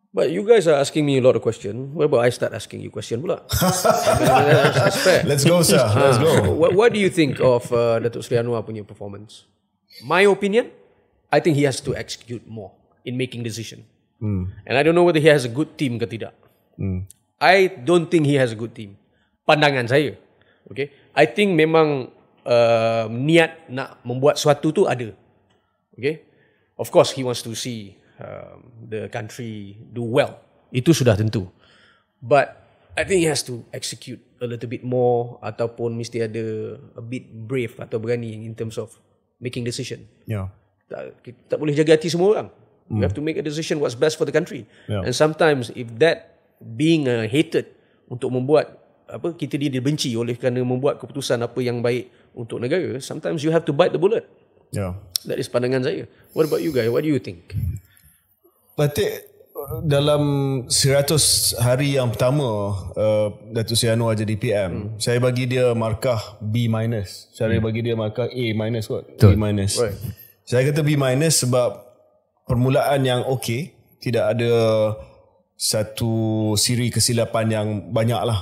But you guys are asking me a lot of questions. What about I start asking you question pula? That's fair. Let's go, sir. Let's go. What do you think of Datuk Seri Anwar punya performance? My opinion, I think he has to execute more in making decision. And I don't know whether he has a good team ke tidak. I don't think he has a good team. Pandangan saya. Okay. I think memang niat nak membuat sesuatu tu ada. Okay. Of course he wants to see the country do well. Itu sudah tentu. But I think he has to execute a little bit more ataupun mesti ada a bit brave atau berani in terms of making decision. Yeah. Tak boleh jaga hati semua orang. You have to make a decision what's best for the country. Yeah. And sometimes if that being hated untuk membuat kita dibenci oleh kerana membuat keputusan apa yang baik untuk negara, sometimes you have to bite the bullet. Yeah. That is pandangan saya. What about you guys? What do you think? Batik dalam 100 hari yang pertama Datuk Seri Anwar jadi PM, saya bagi dia markah B-. Saya bagi dia markah A- kot. B-. Right. Saya kata B- sebab permulaan yang okey, tidak ada satu siri kesilapan yang banyak lah.